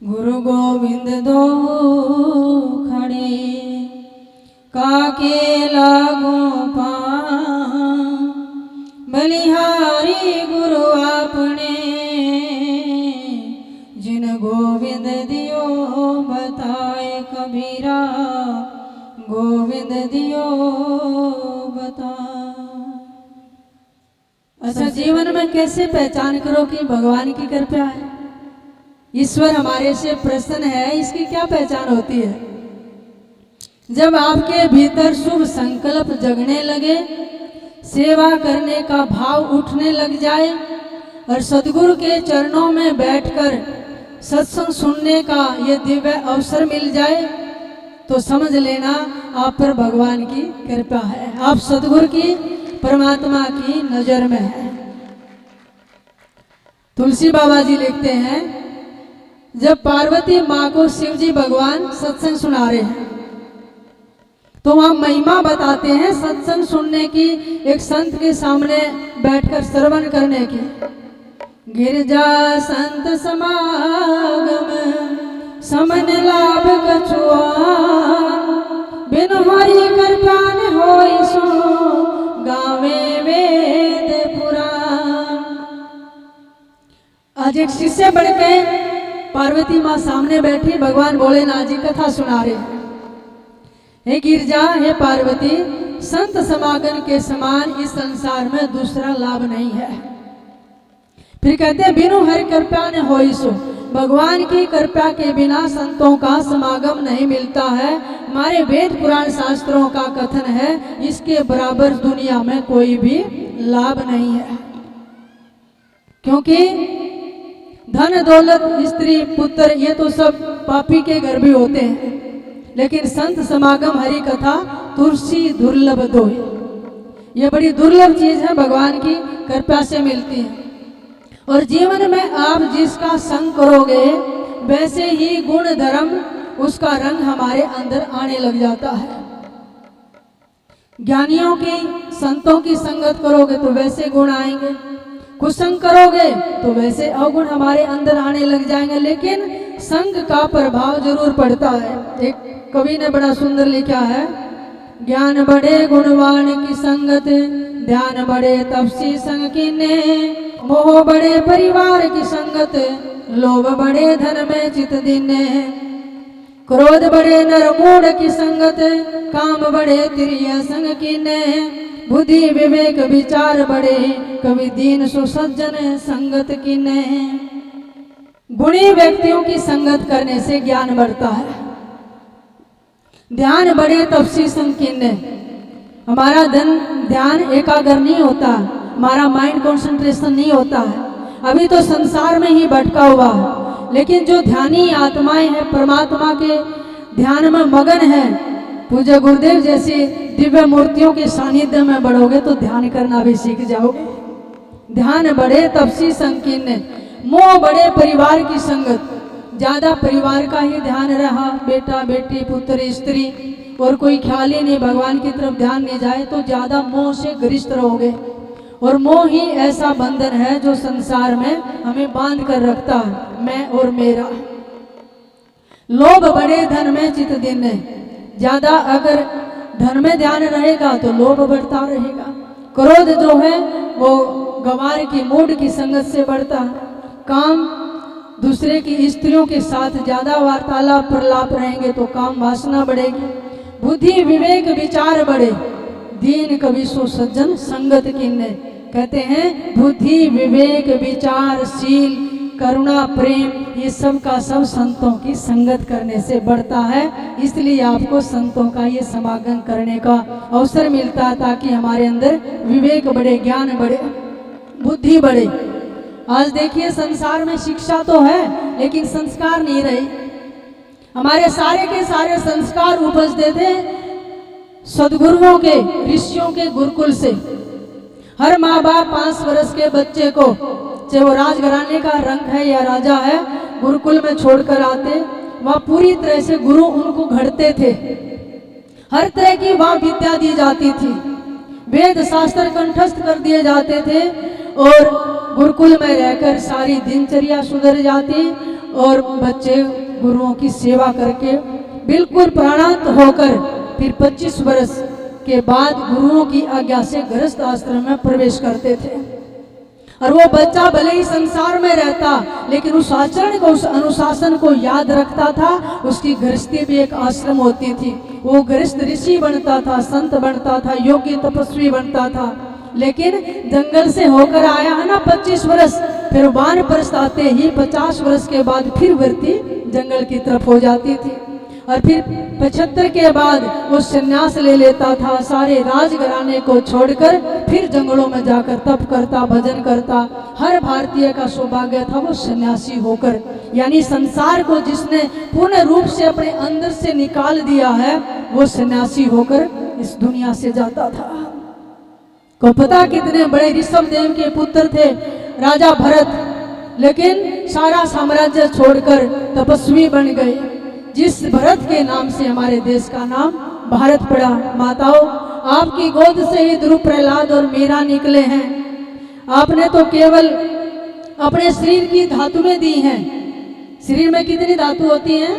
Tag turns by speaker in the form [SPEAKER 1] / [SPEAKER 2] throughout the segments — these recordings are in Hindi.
[SPEAKER 1] गुरु गोविंद दो खड़े काके लागो पा बलिहारी गुरु आपने जिन गोविंद दियो बताए कबीरा गोविंद दियो बता। अच्छा, जीवन में कैसे पहचान करो कि भगवान की कृपा है, ईश्वर हमारे से प्रसन्न है, इसकी क्या पहचान होती है? जब आपके भीतर शुभ संकल्प जगने लगे, सेवा करने का भाव उठने लग जाए और सद्गुरु के चरणों में बैठकर सत्संग सुनने का ये दिव्य अवसर मिल जाए तो समझ लेना आप पर भगवान की कृपा है, आप सद्गुरु की परमात्मा की नजर में है। तुलसी बाबा जी लिखते हैं, जब पार्वती माँ को शिव जी भगवान सत्संग सुना रहे हैं तो वहां महिमा बताते हैं सत्संग सुनने की, एक संत के सामने बैठकर श्रवण करने की। गिरजा संत समागम समन लाभ कछुआ बिन हरि कृपा न होई सो गावे वेद पुराण। आज एक शिष्य बढ़ के पार्वती माँ सामने बैठी भगवान भोलेनाथ जी कथा सुना रहे हैं। हे गिरजा, हे पार्वती, संत समागम के समान इस संसार में दूसरा लाभ नहीं है। फिर कहते बिनु हरि कृपा न होई सो, भगवान की कृपा के बिना संतों का समागम नहीं मिलता है। हमारे वेद पुराण शास्त्रों का कथन है, इसके बराबर दुनिया में कोई भी लाभ नहीं है। क्योंकि धन दौलत स्त्री पुत्र ये तो सब पापी के घर भी होते हैं, लेकिन संत समागम हरि कथा तुलसी दुर्लभ दो, ये बड़ी दुर्लभ चीज है, भगवान की कृपा से मिलती है। और जीवन में आप जिसका संग करोगे वैसे ही गुण धर्म उसका रंग हमारे अंदर आने लग जाता है। ज्ञानियों की संतों की संगत करोगे तो वैसे गुण आएंगे, कुसंग करोगे तो वैसे अवगुण हमारे अंदर आने लग जाएंगे, लेकिन संग का प्रभाव जरूर पड़ता है। एक कवि ने बड़ा सुंदर लिखा है, ज्ञान बड़े गुणवान की संगत ध्यान बड़े तपसी संग कीने, मोह बड़े परिवार की संगत लोभ बड़े धन में चित दीने, क्रोध बड़े नर मूढ़ की संगत काम बड़े तिरिय संग कीने, बुद्धि विवेक विचार बड़े कवि दीन सुसज्जन संगत कीने। गुणी व्यक्तियों की संगत करने से ज्ञान बढ़ता है। ध्यान बड़े तपसी संग कीने, हमारा ध्यान एकाग्र नहीं होता, हमारा माइंड कंसंट्रेशन नहीं होता है, अभी तो संसार में ही भटका हुआ है। लेकिन जो ध्यानी आत्माएं हैं, परमात्मा के ध्यान में मगन है, पूज्य गुरुदेव जैसी दिव्य मूर्तियों के सानिध्य में बढ़ोगे तो ध्यान करना भी सीख जाओगे। ध्यान बड़े तपसी संकीर्ण, मोह बड़े परिवार की संगत, ज्यादा परिवार का ही ध्यान रहा, बेटा बेटी पुत्र स्त्री और कोई ख्याल ही नहीं, भगवान की तरफ ध्यान नहीं जाए तो ज्यादा मोह से ग्रस्त रहोगे। और मोह ही ऐसा बंधन है जो संसार में हमें बांध कर रखता है, मैं और मेरा। लोभ बड़े धन में चित दीने, ज्यादा अगर धन में ध्यान रहेगा तो लोभ बढ़ता रहेगा। क्रोध जो है वो गंवार की मूढ़ की संगत से बढ़ता है। काम दूसरे की स्त्रियों के साथ ज्यादा वार्तालाप प्रलाप रहेंगे तो काम वासना बढ़ेगी। बुद्धि विवेक विचार बढ़े दीन कवि सो सज्जन संगत कीने। कहते हैं बुद्धि विवेक विचार शील करुणा प्रेम ये सब का सब संतों की संगत करने से बढ़ता है। इसलिए आपको संतों का ये समागम करने का अवसर मिलता है ताकि हमारे अंदर विवेक बढ़े, ज्ञान बढ़े, बुद्धि बढ़े। आज देखिए संसार में शिक्षा तो है लेकिन संस्कार नहीं रहे। हमारे सारे के सारे संस्कार उपजते थे सदगुरुओं के ऋषियों के गुरुकुल से। हर माँ बाप 5 वर्ष के बच्चे को, चाहे वो राजघराने का रंग है या राजा है, गुरुकुल में छोड़कर आते, वहाँ पूरी तरह से गुरु उनको घड़ते थे। हर तरह की वहाँ विद्या दी जाती थी, वेद शास्त्र कंठस्थ कर दिए जाते थे और गुरुकुल में रहकर सारी दिनचर्या सुधर जाती और बच्चे गुरुओं की सेवा करके बिल्कुल प्राणांत होकर फिर 25 वर्ष के बाद गुरुओं की आज्ञा से गृहस्थ आश्रम में प्रवेश करते थे। और वो बच्चा भले ही संसार में रहता लेकिन उस आचरण को, उस अनुशासन को याद रखता था। उसकी गृहस्थी भी एक आश्रम होती थी। वो गृहस्थ ऋषि बनता था, संत बनता था, योगी तपस्वी बनता था। लेकिन जंगल से होकर आया है ना 25 वर्ष, फिर वानप्रस्थ आते ही 50 वर्ष के बाद फिर वृत्ति जंगल की तरफ हो जाती थी। और फिर 75 के बाद वो संन्यास ले लेता था, सारे राजघराने को छोड़कर फिर जंगलों में जाकर तप करता, भजन करता। हर भारतीय का सौभाग्य था वो सन्यासी होकर, यानी संसार को जिसने पूर्ण रूप से अपने अंदर से निकाल दिया है वो सन्यासी होकर इस दुनिया से जाता था। को पता कितने बड़े ऋषभ देव के पुत्र थे राजा भरत, लेकिन सारा साम्राज्य छोड़कर तपस्वी बन गए। जिस भरत के नाम से हमारे देश का नाम भारत पड़ा। माताओं, आपकी गोद से ही ध्रुव, प्रहलाद और मीरा निकले हैं। आपने तो केवल अपने शरीर की धातुएं दी हैं। शरीर में कितनी धातु होती हैं?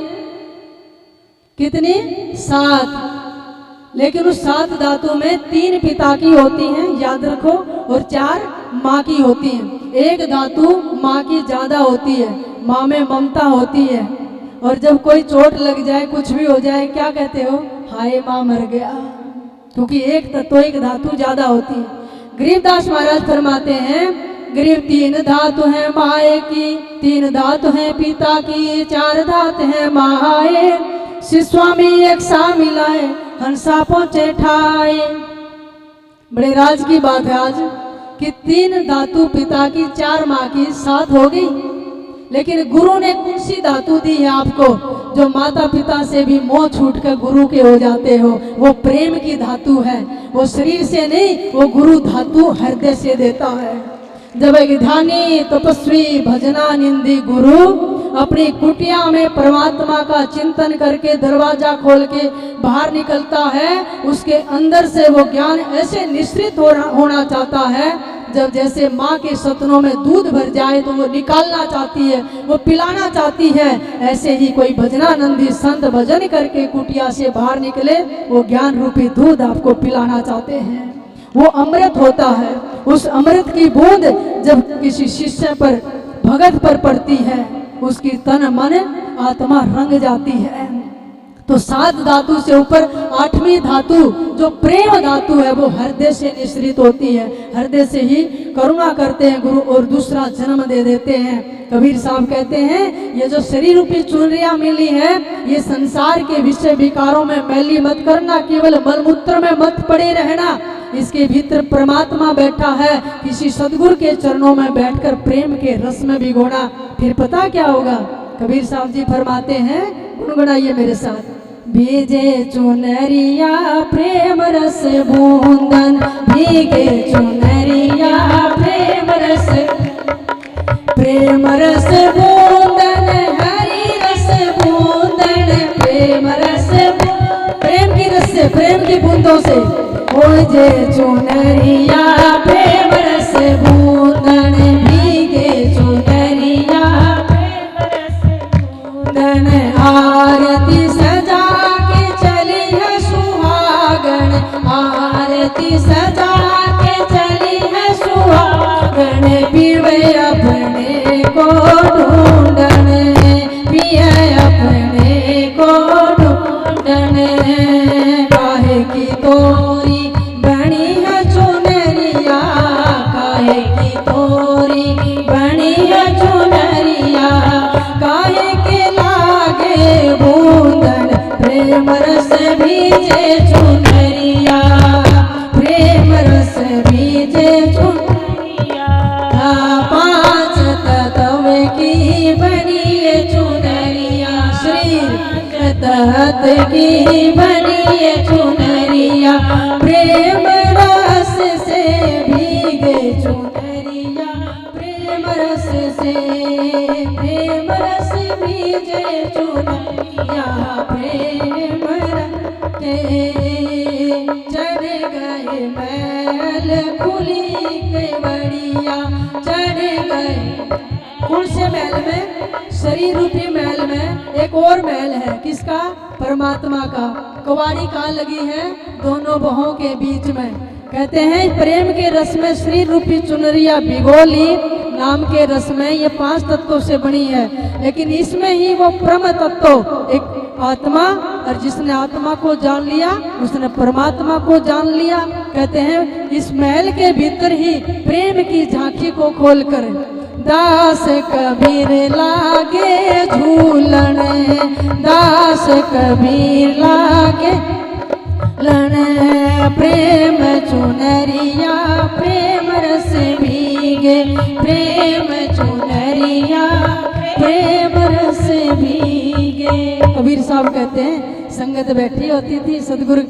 [SPEAKER 1] कितनी? 7। लेकिन उस 7 धातु में 3 पिता की होती हैं, याद रखो, और 4 माँ की होती हैं। एक धातु माँ की ज्यादा होती है, माँ में ममता होती है। और जब कोई चोट लग जाए, कुछ भी हो जाए, क्या कहते हो? हाय माँ मर गया, क्योंकि एक तत्व, एक धातु ज्यादा होती है। गरीबदास महाराज फरमाते हैं, गरीब 3 धातु हैं माए की, 3 धातु हैं पिता की, 4 धातु हैं माए। श्री स्वामी एक सा मिलाए, हंसा पहुंचे ठाए। बड़े राज की बात है आज कि 3 धातु पिता की, 4 माँ की, 7 हो गई। लेकिन गुरु ने कौन सी धातु दी है आपको जो माता पिता से भी मोह छूट कर गुरु के हो जाते हो? वो प्रेम की धातु है। वो शरीर से नहीं, वो गुरु धातु हृदय से देता है। जब एक ध्यानी तपस्वी भजनानंदी गुरु अपनी कुटिया में परमात्मा का चिंतन करके दरवाजा खोल के बाहर निकलता है, उसके अंदर से वो ज्ञान ऐसे निश्रित होना चाहता है, जब जैसे माँ के सतनों में दूध भर जाए तो वो निकालना चाहती है, वो पिलाना चाहती है। ऐसे ही कोई भजनानंदी संत भजन करके कुटिया से बाहर निकले, वो ज्ञान रूपी दूध आपको पिलाना चाहते हैं। वो अमृत होता है। उस अमृत की बूंद जब किसी शिष्य पर, भगत पर पड़ती है, उसकी तन मन आत्मा रंग जाती है। तो 7 धातु से ऊपर 8वीं धातु जो प्रेम धातु है वो हृदय से निश्रित होती है। हृदय से ही करुणा करते हैं गुरु और दूसरा जन्म दे देते हैं। कबीर साहब कहते हैं, ये जो शरीर रूपी चुनरियां मिली है, ये संसार के विषय विकारों में मैली मत करना, केवल मलमूत्र में मत पड़े रहना। इसके भीतर परमात्मा बैठा है। किसी सदगुरु के चरणों में बैठकर प्रेम के रस में भिगोना, फिर पता क्या होगा? कबीर साहब जी फरमाते हैं, गुनगुनाइए मेरे साथ। भीजे चुनरिया प्रेम रस बूंदन, भीगे चुनरिया प्रेम रस, प्रेम रस बूंदन, हरि रस बूंदन, प्रेम रस, प्रेम की रस से, प्रेम की बूंदों से। भीजे चुनरिया प्रेम रस बूंदन, भीगे चुनरिया प्रेम रस बूंदन, आरती सजा के चली है सुहागन, आरती सजा के चली है सुहागन, पीवे अपने को ढूंढन, पिए अपने को ढूंढन, काहे की तोरी बनी है चुनरिया, काहे की तोरी बनी है चुनरिया, काहे के लागे बूंदन, प्रेम रस भीजे चुनरिया, प्रेम रस भीजे चुनरिया, 5 तत्व की बनी है चुनरिया, शरीर तहत की बनी है चुनरिया, प्रेम रस से भीगे चुनरिया, प्रेम रस से, प्रेम रस भीजे चुनरिया, प्रेम रस के चढ़ गए मैल महल खुली केवड़िया चढ़ गए। कौन से महल में? शरीर रूपी महल में एक और महल है, किसका? परमात्मा का। कवाड़ी कहाँ लगी है? दोनों बहों के बीच में। कहते हैं प्रेम के रस में शरीर रूपी चुनरिया भिगोली, नाम के रस में ये 5 तत्वों से बनी है, लेकिन इसमें ही वो परम तत्व एक आत्मा, और जिसने आत्मा को जान लिया उसने परमात्मा को जान लिया। कहते हैं इस महल के भीतर ही प्रेम की झांकी को खोलकर दास कबीर लागे झूलन, दास कबीर लागे लन, प्रेम चुनरिया प्रेम रस भीगे, प्रेम चुनरिया प्रेम रस भीगे। कबीर साहब कहते हैं संगत बैठी होती थी, सदगुरु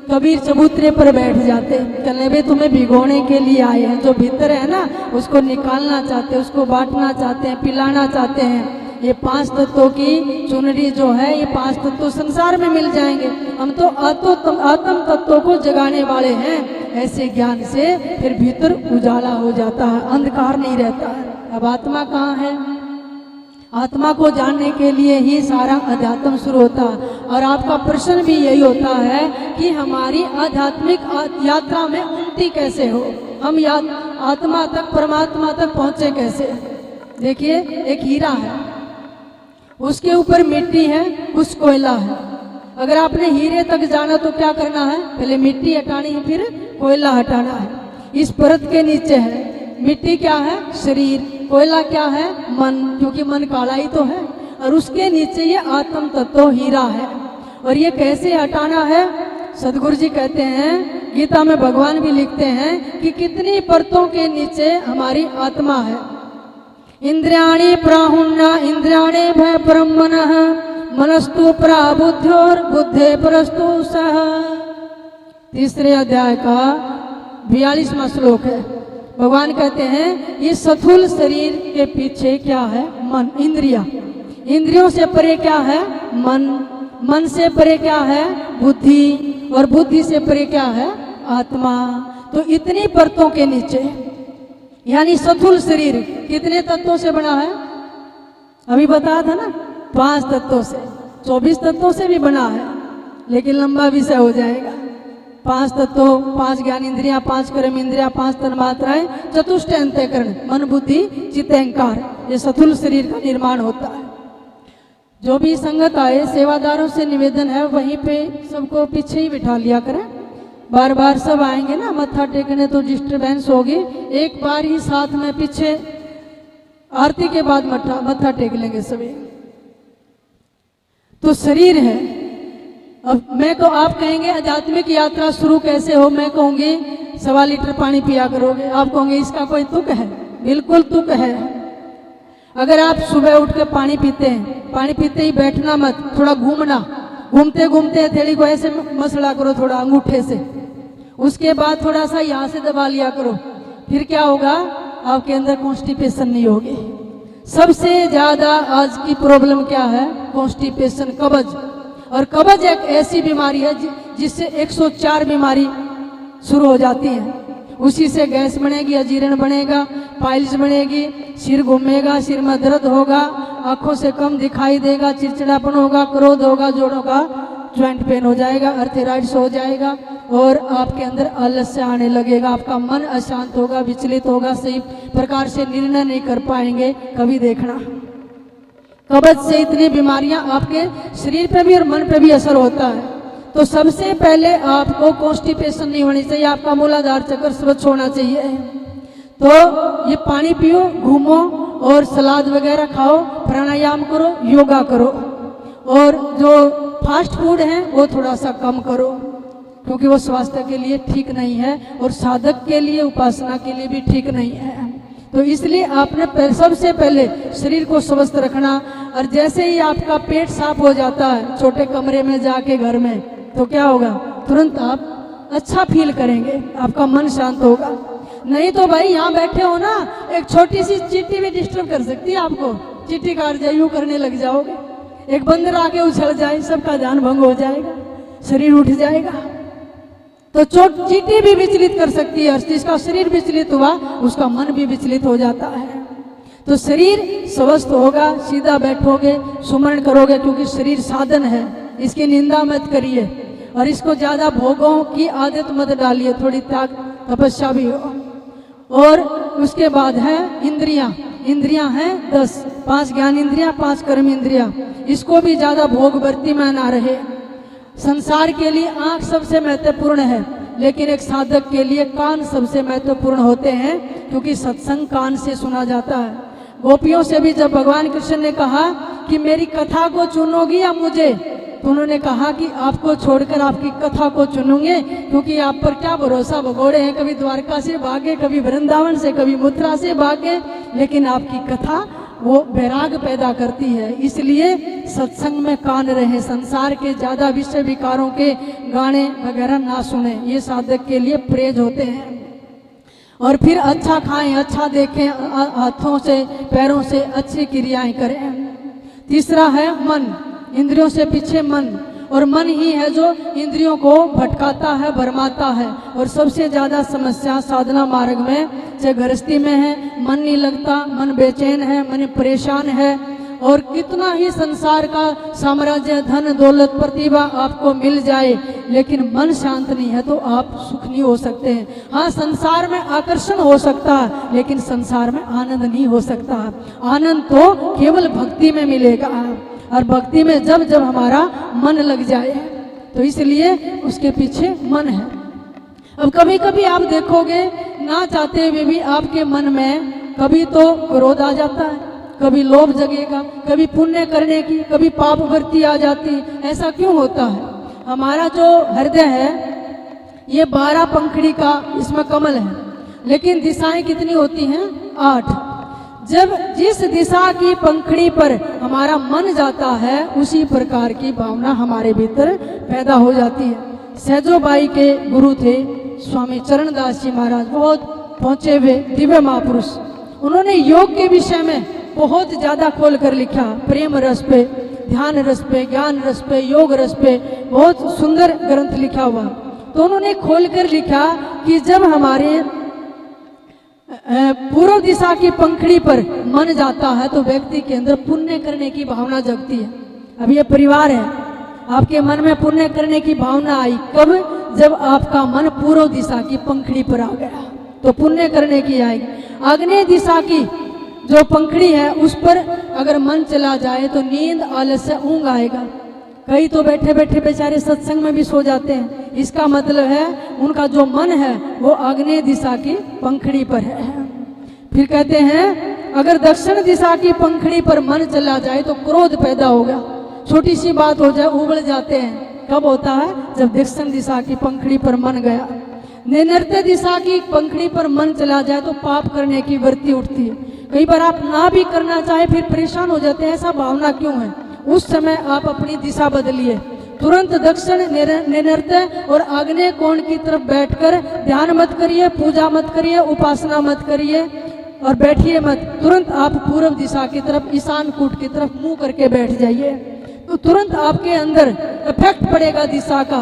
[SPEAKER 1] कबीर चबूतरे पर बैठ जाते, कहने भाई तुम्हें भिगोने के लिए आए हैं, जो भीतर है ना उसको निकालना चाहते हैं, उसको बांटना चाहते हैं, पिलाना चाहते हैं। ये 5 तत्वों की चुनरी जो है, ये 5 तत्व संसार में मिल जाएंगे। हम तो आत्म तत्वों को जगाने वाले हैं। ऐसे ज्ञान से फिर भीतर उजाला हो जाता है, अंधकार नहीं रहता है। अब आत्मा कहाँ है? आत्मा को जानने के लिए ही सारा अध्यात्म शुरू होता है। और आपका प्रश्न भी यही होता है कि हमारी आध्यात्मिक यात्रा में उन्नति कैसे हो, हम आत्मा तक परमात्मा तक पहुंचे कैसे? देखिए एक हीरा है, उसके ऊपर मिट्टी है, कुछ कोयला है। अगर आपने हीरे तक जाना तो क्या करना है? पहले मिट्टी हटानी है, फिर कोयला हटाना है। इस परत के नीचे है मिट्टी, क्या है? शरीर। कोयला क्या है? मन, क्योंकि मन काला ही तो है। और उसके नीचे ये आत्म तत्व हीरा है। और ये कैसे हटाना है? सदगुरु जी कहते हैं, गीता में भगवान भी लिखते हैं कि कितनी परतों के नीचे हमारी आत्मा है। इंद्रियाणि प्राहुण्य इंद्रियाणि भय परम मनः, मनस्तु प्राबुद्ध्योर बुद्धे परस्तु सह। तीसरे अध्याय का 42वां श्लोक है। भगवान कहते हैं ये स्थूल शरीर के पीछे क्या है? मन, इंद्रिया। इंद्रियों से परे क्या है? मन। मन से परे क्या है? बुद्धि। और बुद्धि से परे क्या है? आत्मा। तो इतनी परतों के नीचे, यानी स्थूल शरीर कितने तत्वों से बना है? अभी बताया था ना, 5 तत्वों से। 24 तत्वों से भी बना है, लेकिन लंबा विषय हो जाएगा। 5 तत्वों, 5 ज्ञान इंद्रियां, 5 कर्म इंद्रियां, 5 तन्मात्राएं, चतुष्ट अंतःकरण, मन बुद्धि चित्त अहंकार, ये स्थूल शरीर का निर्माण होता है। जो भी संगत आए, सेवादारों से निवेदन है वहीं पे सबको पीछे ही बिठा लिया करें। बार बार सब आएंगे ना मत्था टेकने तो डिस्टर्बेंस होगी। एक बार ही साथ में पीछे आरती के बाद मत्था टेक लेंगे सभी। तो शरीर है। अब मैं को आप कहेंगे आध्यात्मिक यात्रा शुरू कैसे हो? मैं कहूंगी 1.25 लीटर पानी पिया करोगे। आप कहोगे इसका कोई तुक है? बिल्कुल तुक है। अगर आप सुबह उठ के पानी पीते हैं, पानी पीते ही बैठना मत, थोड़ा घूमना, घूमते घूमते हथेली को ऐसे मसला करो थोड़ा अंगूठे से, उसके बाद थोड़ा सा यहाँ से दबा लिया करो। फिर क्या होगा? आपके अंदर कॉन्स्टिपेशन नहीं होगी। सबसे ज्यादा आज की प्रॉब्लम क्या है? कॉन्स्टिपेशन, कब्ज। और कब्ज एक ऐसी बीमारी है जिससे 104 बीमारी शुरू हो जाती है। उसी से गैस बनेगी, अजीर्ण बनेगा, पाइल्स बनेगी, सिर घूमेगा, सिर में दर्द होगा, आंखों से कम दिखाई देगा, चिड़चिड़ापन होगा, क्रोध होगा, जोड़ों का ज्वाइंट पेन हो जाएगा, अर्थराइटिस हो जाएगा, और आपके अंदर आलस्य आने लगेगा। आपका मन अशांत होगा, विचलित होगा, सही प्रकार से निर्णय नहीं कर पाएंगे। कभी देखना कब्ज से इतनी बीमारियां आपके शरीर पे भी और मन पे भी असर होता है। तो सबसे पहले आपको कॉन्स्टिपेशन नहीं होनी चाहिए, आपका मूलाधार चक्र स्वच्छ होना चाहिए। तो ये पानी पियो, घूमो और सलाद वगैरह खाओ, प्राणायाम करो, योगा करो, और जो फास्ट फूड है वो थोड़ा सा कम करो, क्योंकि वो स्वास्थ्य के लिए ठीक नहीं है और साधक के लिए, उपासना के लिए भी ठीक नहीं है। तो इसलिए आपने सबसे पहले शरीर को स्वस्थ रखना। और जैसे ही आपका पेट साफ हो जाता है छोटे कमरे में जाके घर में, तो क्या होगा? तुरंत आप अच्छा फील करेंगे, आपका मन शांत होगा। नहीं तो भाई यहाँ बैठे हो ना, एक छोटी सी चींटी भी डिस्टर्ब कर सकती है आपको। चींटी काट जाए, यूं करने लग जाओगे, एक बंदर आके उछल जाए, सबका ध्यान भंग हो जाएगा, शरीर उठ जाएगा। तो चोट चींटी भी विचलित कर सकती है, और जिसका शरीर विचलित हुआ उसका मन भी विचलित हो जाता है। तो शरीर स्वस्थ होगा, सीधा बैठोगे, सुमरण करोगे, क्योंकि शरीर साधन है, इसकी निंदा मत करिए और इसको ज्यादा भोगों की आदत मत डालिए, थोड़ी त्याग तपस्या भी हो। और उसके बाद है इंद्रियां। इंद्रियां हैं 10, 5 ज्ञान इंद्रियां, 5 कर्म इंद्रियां। इसको भी ज्यादा भोगवर्ती में ना रहे। संसार के लिए आंख सबसे महत्वपूर्ण है, लेकिन एक साधक के लिए कान सबसे महत्वपूर्ण होते हैं, क्योंकि सत्संग कान से सुना जाता है। गोपियों से भी जब भगवान कृष्ण ने कहा कि मेरी कथा को चुनोगी या मुझे, तो उन्होंने कहा कि आपको छोड़कर आपकी कथा को चुनूंगे, क्योंकि आप पर क्या भरोसा, भगोड़े हैं, कभी द्वारका से भागे, कभी वृंदावन से, कभी मथुरा से भागे, लेकिन आपकी कथा वो वैराग पैदा करती है। इसलिए सत्संग में कान रहे, संसार के ज्यादा विषय विकारों के गाने वगैरह ना सुने, ये साधक के लिए प्रेज होते हैं। और फिर अच्छा खाएं, अच्छा देखें, हाथों से पैरों से अच्छी क्रियाएं करें। तीसरा है मन, इंद्रियों से पीछे मन, और मन ही है जो इंद्रियों को भटकाता है, भरमाता है। और सबसे ज्यादा समस्या साधना मार्ग में, चाहे गृहस्थी में है, मन नहीं लगता, मन बेचैन है, मन परेशान है, और कितना ही संसार का साम्राज्य, धन दौलत, प्रतिभा आपको मिल जाए, लेकिन मन शांत नहीं है तो आप सुख नहीं हो सकते हैं। हाँ, संसार में आकर्षण हो सकता है, लेकिन संसार में आनंद नहीं हो सकता। आनंद तो केवल भक्ति में मिलेगा, और भक्ति में जब जब हमारा मन लग जाए, तो इसलिए उसके पीछे मन है। अब कभी कभी आप देखोगे ना चाहते हुए भी आपके मन में कभी तो क्रोध आ जाता है, कभी लोभ जगेगा, कभी पुण्य करने की, कभी पाप वृत्ति आ जाती है। ऐसा क्यों होता है? हमारा जो हृदय है ये 12 पंखड़ी का इसमें कमल है, लेकिन दिशाएं कितनी होती हैं? 8। जब जिस दिशा की पंखड़ी पर हमारा मन जाता है, उसी प्रकार की भावना हमारे भीतर पैदा हो जाती है। सहजोबाई के गुरु थे स्वामी चरणदास जी महाराज, बहुत पहुंचे हुए दिव्य महापुरुष। उन्होंने योग के विषय में बहुत ज्यादा खोल कर लिखा, प्रेम रस पे, ध्यान रस पे, ज्ञान रस पे, योग रस पे, बहुत सुंदर ग्रंथ लिखा हुआ। तो उन्होंने खोल कर लिखा कि जब हमारे पूर्व दिशा की पंखड़ी पर मन जाता है तो व्यक्ति के अंदर पुण्य करने की भावना जगती है। अब ये परिवार है, आपके मन में पुण्य करने की भावना आई कब? जब आपका मन पूर्व दिशा की पंखड़ी पर आ गया तो पुण्य करने की आएगी। आग्नेय दिशा की जो पंखड़ी है उस पर अगर मन चला जाए तो नींद, आलस्य, ऊंघ आएगा। कई तो बैठे बैठे बेचारे सत्संग में भी सो जाते हैं। इसका मतलब है उनका जो मन है वो आग्नेय दिशा की पंखड़ी पर है। फिर कहते हैं अगर दक्षिण दिशा की पंखड़ी पर मन चला जाए तो क्रोध पैदा होगा। छोटी सी बात हो जाए उबल जाते हैं। कब होता है? जब दक्षिण दिशा की पंखड़ी पर मन गया। नैऋत्य दिशा की पंखड़ी पर मन चला जाए तो पाप करने की वृत्ति उठती है। कई बार आप ना भी करना चाहे फिर परेशान हो जाते हैं, ऐसा भावना क्यों है? उस समय आप अपनी दिशा बदलिए, तुरंत दक्षिण, नैऋत्य और आग्नेय कोण की तरफ बैठकर ध्यान मत करिए, पूजा मत करिए, उपासना मत करिए और बैठिए मत। तुरंत आप पूर्व दिशा की तरफ, ईशान कूट की तरफ मुंह करके बैठ जाइए, तो तुरंत आपके अंदर इफेक्ट पड़ेगा दिशा का।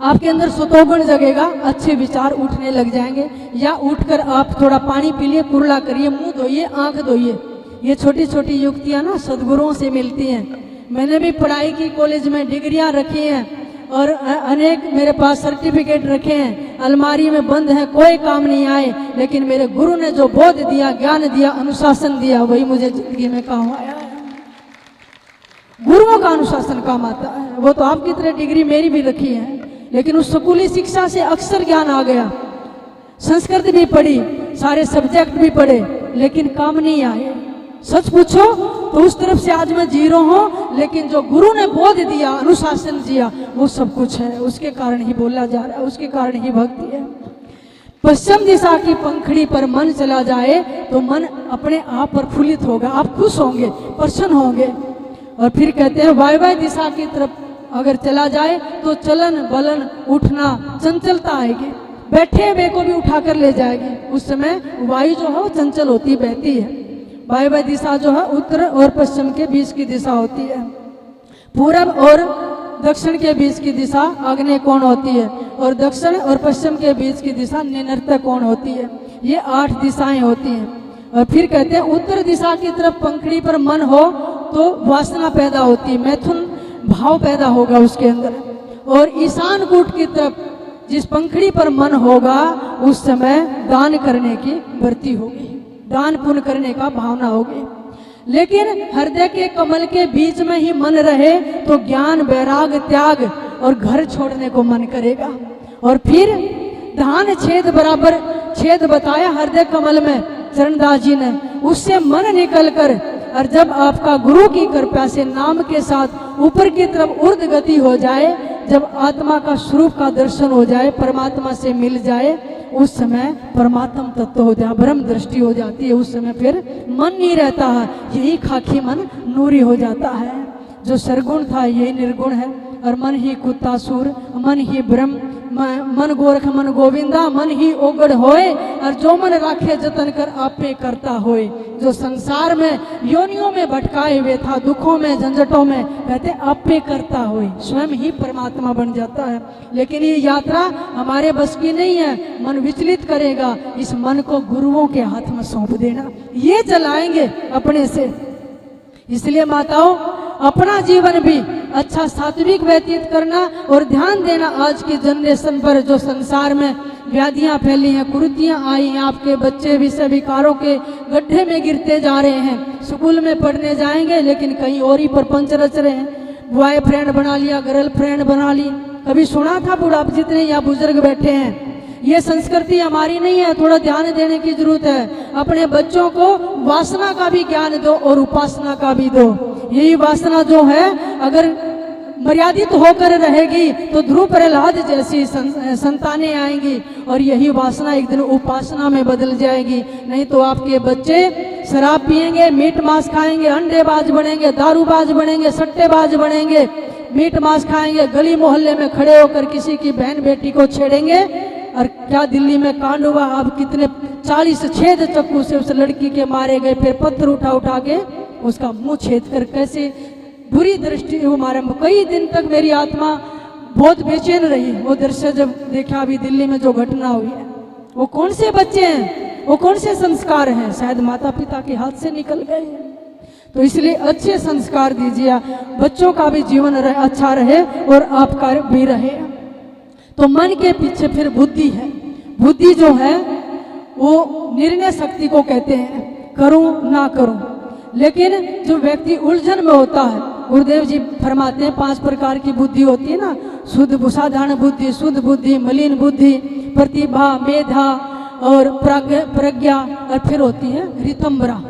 [SPEAKER 1] आपके अंदर सतोगुण जगेगा, अच्छे विचार उठने लग जाएंगे। या उठकर आप थोड़ा पानी पी लिए, कुर्ला करिए, मुंह धोइए, आंख धोइए। ये छोटी छोटी युक्तियां ना सदगुरुओं से मिलती हैं। मैंने भी पढ़ाई की, कॉलेज में डिग्रियां रखी हैं और अनेक मेरे पास सर्टिफिकेट रखे हैं, अलमारी में बंद है, कोई काम नहीं आए। लेकिन मेरे गुरु ने जो बोध दिया, ज्ञान दिया, अनुशासन दिया, वही मुझे जिंदगी में काम आया है। गुरुओं का अनुशासन काम आता है। वो तो आपकी तरह डिग्री मेरी भी रखी है, लेकिन उस स्कूली शिक्षा से अक्सर ज्ञान आ गया। संस्कृत भी पढ़ी, सारे सब्जेक्ट भी पढ़े, लेकिन काम नहीं आए। सच पूछो तो उस तरफ से आज मैं जीरो हूं, लेकिन जो गुरु ने बोध दिया, अनुशासन दिया, वो सब कुछ है। उसके कारण ही बोला जा रहा है, उसके कारण ही भक्ति है। पश्चिम दिशा की पंखड़ी पर मन चला जाए तो मन अपने आप प्रफुल्लित होगा, आप खुश होंगे, प्रसन्न होंगे। और फिर कहते हैं वायव्य दिशा की तरफ अगर चला जाए तो चलन, बलन, उठना, चंचलता आएगी। बैठे हुए को भी उठाकर ले जाएगी। उस समय वायु जो है वो चंचल होती, बहती है। वायव्य दिशा जो है उत्तर और पश्चिम के बीच की दिशा होती है। पूरब और दक्षिण के बीच की दिशा आग्नेय कोण होती है और दक्षिण और पश्चिम के बीच की दिशा निनृत्य कोण होती है। ये 8 दिशाएं होती हैं। और फिर कहते हैं उत्तर दिशा की तरफ पंखड़ी पर मन हो तो वासना पैदा होती है, मैथुन भाव पैदा होगा उसके अंदर। और ईशान कूट की तरफ जिस पंखड़ी पर मन होगा उस समय दान करने की वृत्ति होगी, दान पुण्य करने का भावना होगी। लेकिन हृदय के कमल के बीच में ही मन रहे तो ज्ञान, वैराग, त्याग और घर छोड़ने को मन करेगा। और फिर धान छेद बराबर छेद बताया हृदय कमल में चरणदास जी ने, उससे मन निकलकर और जब आपका गुरु की कृपा से नाम के साथ ऊपर की तरफ ऊर्ध्व गति हो जाए, जब आत्मा का स्वरूप का दर्शन हो जाए, परमात्मा से मिल जाए, उस समय परमात्म तत्व हो जाए, ब्रह्म दृष्टि हो जाती है। उस समय फिर मन नहीं रहता है, यही खाकी मन नूरी हो जाता है। जो सरगुण था यही निर्गुण है। और मन ही कुत्तासुर, मन ही ब्रह्म, मन गोरख मन गोविंदा, मन ही ओगड़ होए। और जो मन राखे जतन कर आपे करता होए। जो संसार में योनियों में भटकाए हुए था, दुखों में झंझटों में, कहते आपे करता होए, स्वयं ही परमात्मा बन जाता है। लेकिन ये यात्रा हमारे बस की नहीं है, मन विचलित करेगा। इस मन को गुरुओं के हाथ में सौंप देना, ये चलाएंगे अपने से। इसलिए माताओं, अपना जीवन भी अच्छा सात्विक व्यतीत करना और ध्यान देना आज की जनरेशन पर। जो संसार में व्याधियां फैली हैं, कुरीतियां आई हैं, आपके बच्चे विषय विकारों के गड्ढे में गिरते जा रहे हैं। स्कूल में पढ़ने जाएंगे लेकिन कहीं और ही पर पंच रच रहे हैं। बॉयफ्रेंड बना लिया, गर्लफ्रेंड बना ली। कभी सुना था बुढ़ाप जितने यहाँ बुजुर्ग बैठे हैं? ये संस्कृति हमारी नहीं है, थोड़ा ध्यान देने की जरूरत है। अपने बच्चों को वासना का भी ज्ञान दो और उपासना का भी दो। यही वासना जो है अगर मर्यादित होकर रहेगी तो ध्रुव प्रहलाद जैसी संतानें आएंगी और यही वासना एक दिन उपासना में बदल जाएगी। नहीं तो आपके बच्चे शराब पिएंगे, मीट मांस खाएंगे, अंडेबाज बनेंगे, दारूबाज बनेंगे, सट्टेबाज बनेंगे, मीट मांस खाएंगे, गली मोहल्ले में खड़े होकर किसी की बहन बेटी को छेड़ेंगे। और क्या दिल्ली में कांड हुआ, अब कितने 40 छेद चक्कू से उस लड़की के मारे गए, फिर पत्थर उठा उठा के उसका मुंह छेद कर, कैसे बुरी दृष्टि वो मारे। कई दिन तक मेरी आत्मा बहुत बेचैन रही वो दृश्य जब देखा। अभी दिल्ली में जो घटना हुई है, वो कौन से बच्चे हैं, वो कौन से संस्कार हैं, शायद माता पिता के हाथ से निकल गए। तो इसलिए अच्छे संस्कार दीजिए, बच्चों का भी जीवन अच्छा रहे और आपका भी रहे। तो मन के पीछे फिर बुद्धि है। बुद्धि जो है वो निर्णय शक्ति को कहते हैं, करूं ना करूं। लेकिन जो व्यक्ति उलझन में होता है, गुरुदेव जी फरमाते हैं 5 प्रकार की बुद्धि होती है ना, शुद्ध साधारण बुद्धि, शुद्ध बुद्धि, मलिन बुद्धि, प्रतिभा, मेधा और प्रज्ञा, और फिर होती है रितंबरा।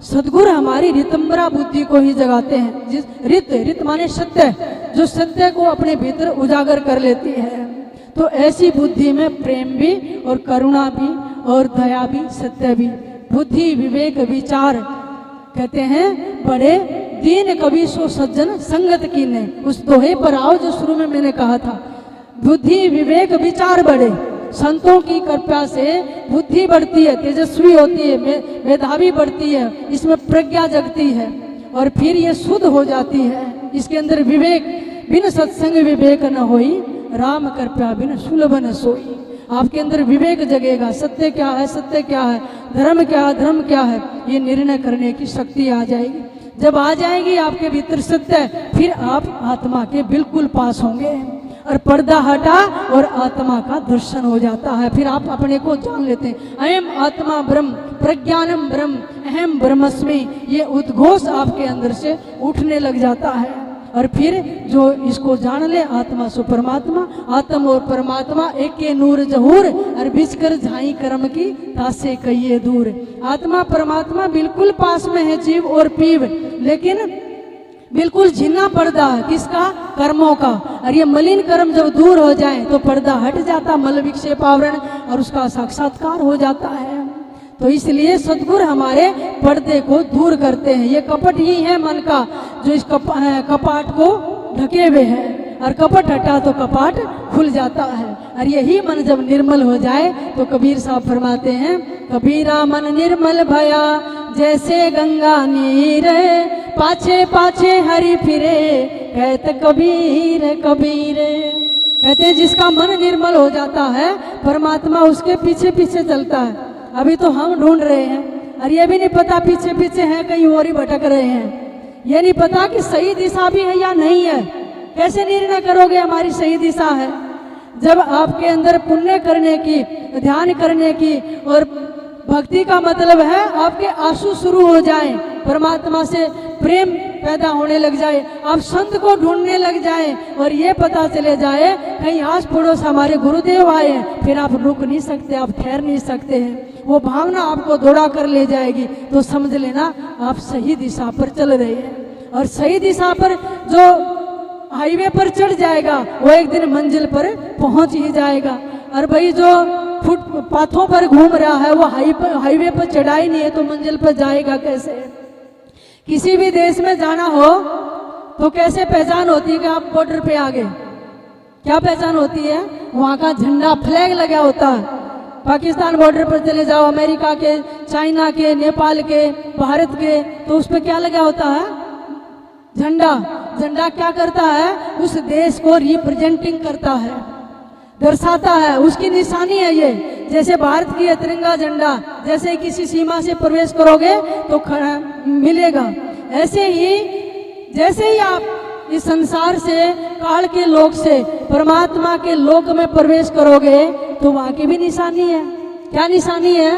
[SPEAKER 1] सदगुरु हमारी रितंबरा बुद्धि को ही जगाते हैं। जिस रित माने सत्य, जो सत्य को अपने भीतर उजागर कर लेती है। तो ऐसी बुद्धि में प्रेम भी और करुणा भी और दया भी, सत्य भी। बुद्धि विवेक विचार कहते हैं बड़े दीन कवि सो सज्जन संगत कीने। उस दोहे पर आओ जो शुरू में मैंने कहा था। बुद्धि विवेक विचार बढ़े, संतों की कृपा से बुद्धि बढ़ती है, तेजस्वी होती है, मेधावी बढ़ती है, इसमें प्रज्ञा जगती है और फिर ये शुद्ध हो जाती है। इसके अंदर विवेक, बिन सत्संग विवेक न होई, राम कृपा बिन सुलभ न सोई। आपके अंदर विवेक जगेगा, सत्य क्या है, सत्य क्या है, धर्म क्या है, धर्म क्या है, ये निर्णय करने की शक्ति आ जाएगी। जब आ जाएगी आपके भीतर सत्य, फिर आप आत्मा के बिल्कुल पास होंगे और पर्दा हटा और आत्मा का दर्शन हो जाता है। फिर आप अपने को जान लेते हैं, अयम आत्मा ब्रह्म, प्रज्ञानम ब्रह्म, अहम ब्रह्मस्मि। ये उद्घोष आपके अंदर से उठने लग जाता है। और फिर जो इसको जान ले, आत्मा सो परमात्मा, आत्म और परमात्मा एक के नूर जहूर, और बिच कर झाई कर्म की तासे कहिए दूर। आत्मा परमात्मा बिल्कुल पास में है, जीव और पीव, लेकिन बिल्कुल झिन्ना पर्दा है किसका, कर्मों का। और ये मलिन कर्म जब दूर हो जाए तो पर्दा हट जाता, मल विक्षेप आवरण, और उसका साक्षात्कार हो जाता है। तो इसलिए सद्गुरु हमारे पर्दे को दूर करते हैं। ये कपट ही है मन का, जो इस कपाट को ढके हुए है, और कपट हटा तो कपाट खुल जाता है। और यही मन जब निर्मल हो जाए तो कबीर साहब फरमाते हैं, कबीरा मन निर्मल भया जैसे गंगा नीर, पाछे पाछे हरि फिरे, कहते कबीर कबीर। कहते जिसका मन निर्मल हो जाता है परमात्मा उसके पीछे पीछे चलता है। अभी तो हम ढूंढ रहे हैं और ये भी नहीं पता पीछे पीछे हैं, कहीं और ही भटक रहे हैं। ये नहीं पता कि सही दिशा भी है या नहीं है। कैसे निर्णय करोगे हमारी सही दिशा है? जब आपके अंदर पुण्य करने की, ध्यान करने की और भक्ति का मतलब है आपके आंसू शुरू हो जाए, परमात्मा से प्रेम पैदा होने लग जाए, आप संत को ढूंढने लग जाए और ये पता चले जाए कहीं आस पड़ोस हमारे गुरुदेव आए हैं, फिर आप रुक नहीं सकते, आप ठहर नहीं सकते हैं। वो भावना आपको दौड़ा कर ले जाएगी, तो समझ लेना आप सही दिशा पर चल रहे हैं। और सही दिशा पर जो हाईवे पर चढ़ जाएगा वो एक दिन मंजिल पर पहुंच ही जाएगा। और भाई जो फुटपाथों पर घूम रहा है वो हाईवे पर चढ़ा ही नहीं है, तो मंजिल पर जाएगा कैसे? किसी भी देश में जाना हो तो कैसे पहचान होती है कि आप बॉर्डर पे आ गए? क्या पहचान होती है? वहाँ का झंडा, फ्लैग लगा होता है। पाकिस्तान बॉर्डर पर चले जाओ, अमेरिका के, चाइना के, नेपाल के, भारत के, तो उस पर क्या लगा होता है? झंडा। झंडा क्या करता है? उस देश को रिप्रेजेंटिंग करता है, दर्शाता है, उसकी निशानी है ये। जैसे भारत की तिरंगा झंडा, जैसे किसी सीमा से प्रवेश करोगे तो मिलेगा, ऐसे ही जैसे ही आप इस संसार से, काल के लोक से परमात्मा के लोक में प्रवेश करोगे तो वहाँ की भी निशानी है। क्या निशानी है?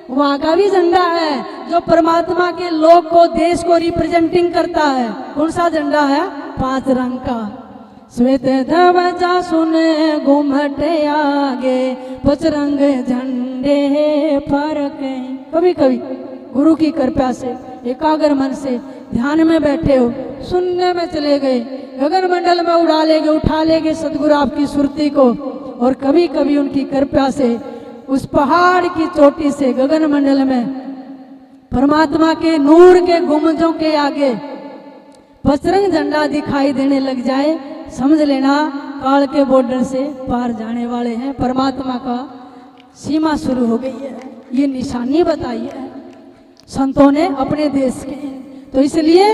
[SPEAKER 1] वहाँ का भी झंडा है जो परमात्मा के लोक को, देश को रिप्रेजेंटिंग करता है। कौन सा झंडा है? 5 रंग का। श्वेत ध्वजा सुने घुमटे आगे, 5 रंग झंडे फरक। कभी कभी गुरु की कृपा से एकाग्र मन से ध्यान में बैठे हो, सुनने में चले गए, गगन मंडल में उठा लेंगे सदगुरु आपकी सुरती को। और कभी कभी उनकी कृपा से उस पहाड़ की चोटी से गगन मंडल में परमात्मा के नूर के गुंबजों के आगे 5 रंग झंडा दिखाई देने लग जाए, समझ लेना काल के बॉर्डर से पार जाने वाले हैं, परमात्मा का सीमा शुरू हो गई है। ये निशानी बताई है संतों ने अपने देश के। तो इसलिए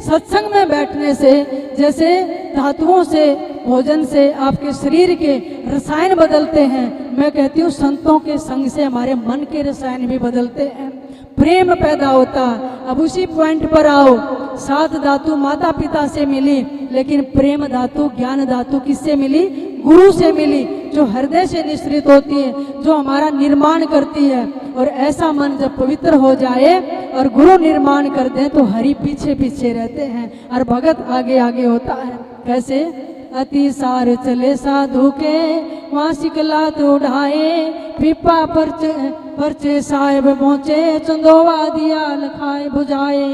[SPEAKER 1] सत्संग में बैठने से, जैसे धातुओं से, भोजन से आपके शरीर के रसायन बदलते हैं, मैं कहती हूँ संतों के संग से हमारे मन के रसायन भी बदलते हैं, प्रेम पैदा होता। अब उसी पॉइंट पर आओ, 7 धातु माता पिता से मिली, लेकिन प्रेम धातु, ज्ञान धातु किससे मिली? गुरु से मिली, जो हृदय से निश्रित होती है, जो हमारा निर्माण करती है। और ऐसा मन जब पवित्र हो जाए और गुरु निर्माण कर दें तो हरि पीछे पीछे रहते हैं और भगत आगे आगे होता है। कैसे? अति सार चले साधु के, वहाँ सिकला तो उठाए, पीपा परचे साहेब पहुंचे, चंदोवा दिया लखाए बुझाए।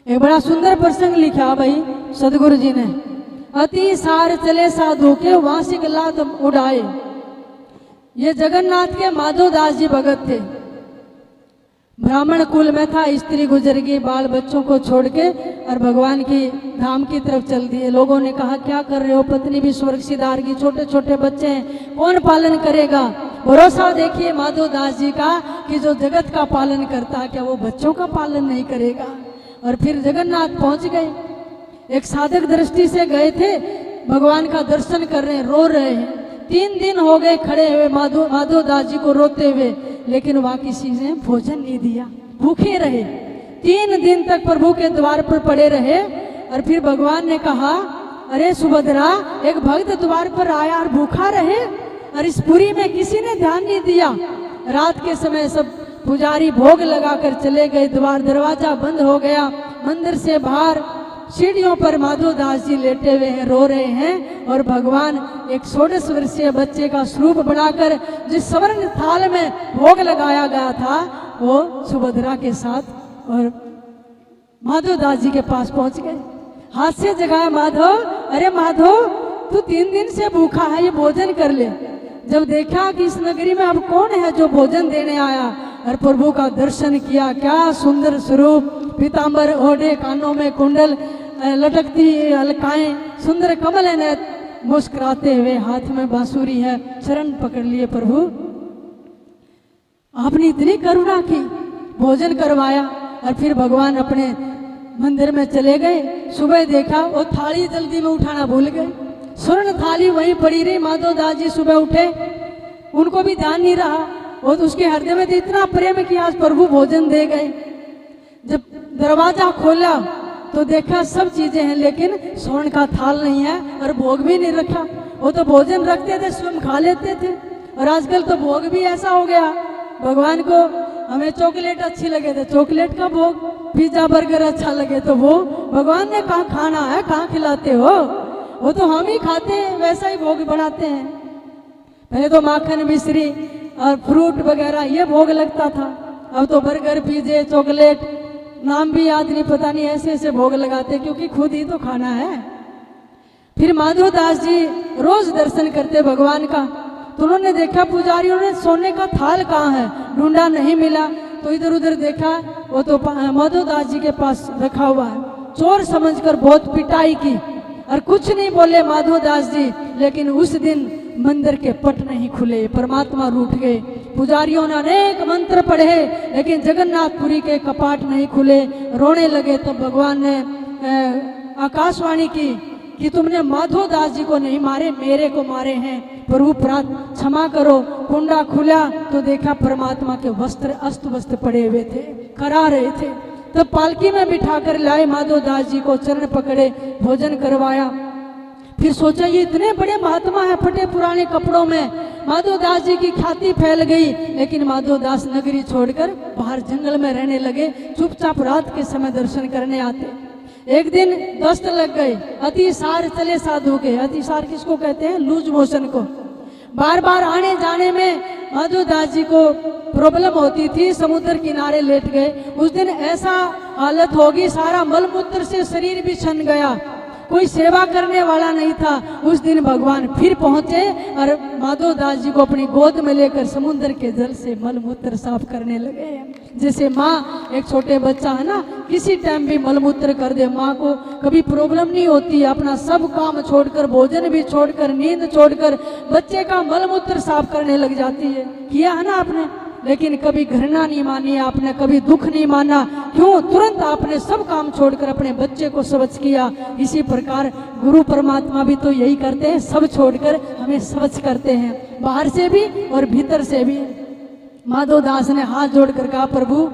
[SPEAKER 1] एक बड़ा सुंदर प्रसंग लिखा भाई सदगुरु जी ने। अति सार चले साधु के, वहाँ सिकला तो उड़ाए। ये जगन्नाथ के माधोदास जी भगत थे, ब्राह्मण कुल में था, स्त्री गुजर गई बाल बच्चों को छोड़ के और भगवान की धाम की तरफ चल दिए। लोगों ने कहा क्या कर रहे हो, पत्नी भी स्वर्ग सिधार की, छोटे छोटे बच्चे हैं, कौन पालन करेगा? भरोसा देखिए माधोदास जी का कि जो जगत का पालन करता है, क्या वो बच्चों का पालन नहीं करेगा? और फिर जगन्नाथ पहुंच गए। एक साधक दृष्टि से गए थे, भगवान का दर्शन कर रहे हैं, रो रहे हैं। 3 दिन हो गए खड़े हुए माधोदास जी को रोते हुए, लेकिन वहाँ किसी ने भोजन नहीं दिया, भूखे रहे। 3 दिन तक प्रभु के द्वार पर पड़े रहे। और फिर भगवान ने कहा, अरे सुभद्रा, एक भक्त द्वार पर आया और भूखा रहे और इस पुरी में किसी ने ध्यान नहीं दिया। रात के समय सब पुजारी भोग लगाकर चले गए, दरवाजा बंद हो गया। मंदिर से बाहर सीढ़ियों पर माधोदास जी लेटे हुए हैं, रो रहे हैं। और भगवान एक 16 वर्षीय बच्चे का स्वरूप बनाकर जिस स्वर्ण थाल में भोग लगाया गया था, वो सुभद्रा के साथ और माधोदास जी के पास पहुंच गए। हाथ से जगाया, माधो, अरे माधो, तू 3 दिन से भूखा है, ये भोजन कर ले। जब देखा कि इस नगरी में अब कौन है जो भोजन देने आया, और प्रभु का दर्शन किया, क्या सुंदर स्वरूप, पीतांबर ओढ़े, कानों में कुंडल, लटकती अलकाएं, सुंदर कमल है, मुस्कुराते हुए, हाथ में बांसुरी है, चरण पकड़ लिए। प्रभु आपने इतनी करुणा की, भोजन करवाया और फिर भगवान अपने मंदिर में चले गए। सुबह देखा वो थाली जल्दी में उठाना भूल गए, स्वर्ण थाली वहीं पड़ी रही। माधव दास जी सुबह उठे, उनको भी ध्यान नहीं रहा, वो तो उसके हृदय में तो इतना प्रेम कि आज प्रभु भोजन दे गए। जब दरवाजा खोला तो देखा सब चीजें हैं लेकिन स्वर्ण का थाल नहीं है और भोग भी नहीं रखा। वो तो भोजन रखते थे, स्वयं खा लेते थे, और आजकल तो भोग भी ऐसा हो गया। भगवान को हमें चॉकलेट अच्छी लगे तो चॉकलेट का भोग, पिज्जा बर्गर अच्छा लगे तो वो भगवान ने कहाँ खाना है, कहाँ खिलाते हो, वो तो हम ही खाते हैं, वैसा ही भोग बनाते हैं। पहले तो माखन मिश्री और फ्रूट वगैरह ये भोग लगता था, अब तो बर्गर पिज्जे चॉकलेट नाम भी याद नहीं, पता नहीं ऐसे ऐसे भोग लगाते क्योंकि खुद ही तो खाना है। फिर माधव दास जी रोज दर्शन करते भगवान का, तो उन्होंने देखा पुजारियों ने सोने का थाल कहाँ है, ढूंढा नहीं मिला, तो इधर उधर देखा वो तो माधव दास जी के पास रखा हुआ है। चोर समझकर बहुत पिटाई की और कुछ नहीं बोले माधव दास जी, लेकिन उस दिन मंदिर के पट नहीं खुले, परमात्मा रूठ गए। पुजारियों ने अनेक मंत्र पढ़े लेकिन जगन्नाथपुरी के कपाट नहीं खुले, रोने लगे। तो भगवान ने आकाशवाणी की कि तुमने माधव दास जी को नहीं मारे, मेरे को मारे हैं, प्रभु क्षमा करो। कुंडा खुला तो देखा परमात्मा के वस्त्र अस्त वस्त्र पड़े हुए थे, करा रहे थे। तब पालकी में बिठाकर लाए माधव दास जी को, चरण पकड़े, भोजन करवाया। फिर सोचा ये इतने बड़े महात्मा है, फटे पुराने कपड़ों में, माधव दास जी की ख्याति फैल गई। लेकिन माधव दास नगरी छोड़कर बाहर जंगल में रहने लगे, चुपचाप रात के समय दर्शन करने आते। एक दिन दस्त लग गए, अतिसार चले साधु के। अतिसार किसको कहते हैं? लूज मोशन को। बार बार आने जाने में माधव दास जी को प्रॉब्लम होती थी, समुद्र किनारे लेट गए। उस दिन ऐसा हालत होगी, सारा मलमूत्र से शरीर भी छन गया, कोई सेवा करने वाला नहीं था। उस दिन भगवान फिर पहुंचे और माधव दास जी को अपनी गोद में लेकर समुद्र के जल से मलमूत्र साफ करने लगे। जैसे माँ एक छोटे बच्चा है ना, किसी टाइम भी मलमूत्र कर दे, माँ को कभी प्रॉब्लम नहीं होती, अपना सब काम छोड़कर, भोजन भी छोड़कर, नींद छोड़कर बच्चे का मलमूत्र साफ करने लग जाती है। किया है ना आपने? लेकिन कभी घृणा नहीं मानी आपने, कभी दुख नहीं माना, क्यों? तुरंत आपने सब काम छोड़कर अपने बच्चे को स्वच्छ किया। इसी प्रकार गुरु परमात्मा भी तो यही करते हैं, सब छोड़कर हमें स्वच्छ करते हैं, बाहर से भी और भीतर से भी। माधव दास ने हाथ जोड़कर कहा, प्रभु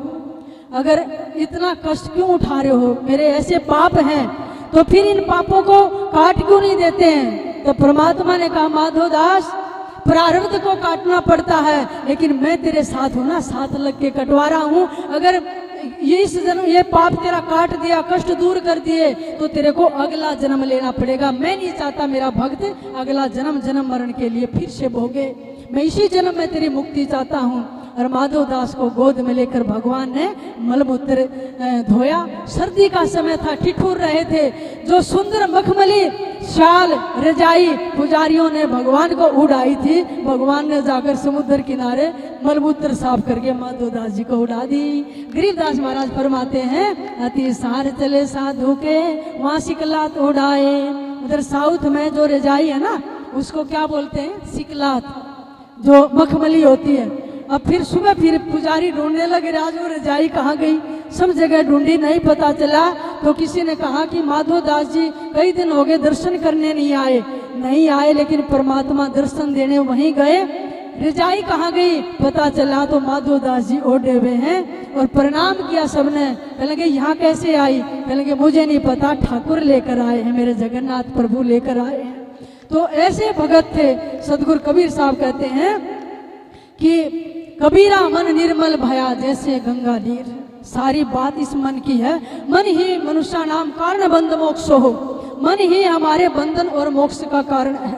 [SPEAKER 1] अगर इतना कष्ट क्यों उठा रहे हो, मेरे ऐसे पाप हैं, तो फिर इन पापों को काट क्यों नहीं देते हैं? तो परमात्मा ने कहा, माधव दास प्रारब्ध को काटना पड़ता है, लेकिन मैं तेरे साथ हूं ना, साथ लग के कटवा रहा हूं। अगर इस जन्म ये पाप तेरा काट दिया, कष्ट दूर कर दिए, तो तेरे को अगला जन्म लेना पड़ेगा। मैं नहीं चाहता मेरा भक्त अगला जन्म जन्म मरण के लिए फिर से भोगे, मैं इसी जन्म में तेरी मुक्ति चाहता हूं। और माधव दास को गोद में लेकर भगवान ने मलमूत्र धोया। सर्दी का समय था, ठिठुर रहे थे। जो सुंदर मखमली शाल रजाई पुजारियों ने भगवान को उड़ाई थी, भगवान ने जाकर समुद्र किनारे मलमूत्र साफ करके माधव दास जी को उड़ा दी। गरीबदास महाराज फरमाते हैं, अति सार चले साधु के, वहां सिकलात उड़ाए। उधर साउथ में जो रजाई है ना, उसको क्या बोलते हैं? सिकलात, जो मखमली होती है। अब फिर सुबह फिर पुजारी ढूंढने लगे, राज वो रजाई कहाँ गई? सब जगह ढूंढी, नहीं पता चला। तो किसी ने कहा कि माधव दास जी कई दिन हो गए दर्शन करने नहीं आए, लेकिन परमात्मा दर्शन देने वहीं गए। रजाई कहाँ गई? पता चला तो माधव दास जी ओढ़े हुए हैं। और प्रणाम किया सबने। कहने लगे यहाँ कैसे आई? कहने लगे मुझे नहीं पता, ठाकुर लेकर आए हैं, मेरे जगन्नाथ प्रभु लेकर आए हैं। तो ऐसे भगत थे। सदगुरु कबीर साहब कहते हैं कि कबीरा मन निर्मल भया जैसे गंगा नीर, सारी बात इस मन की है। मन ही मनुष्य नाम कारण बंध मोक्ष हो, मन ही हमारे बंधन और मोक्ष का कारण है।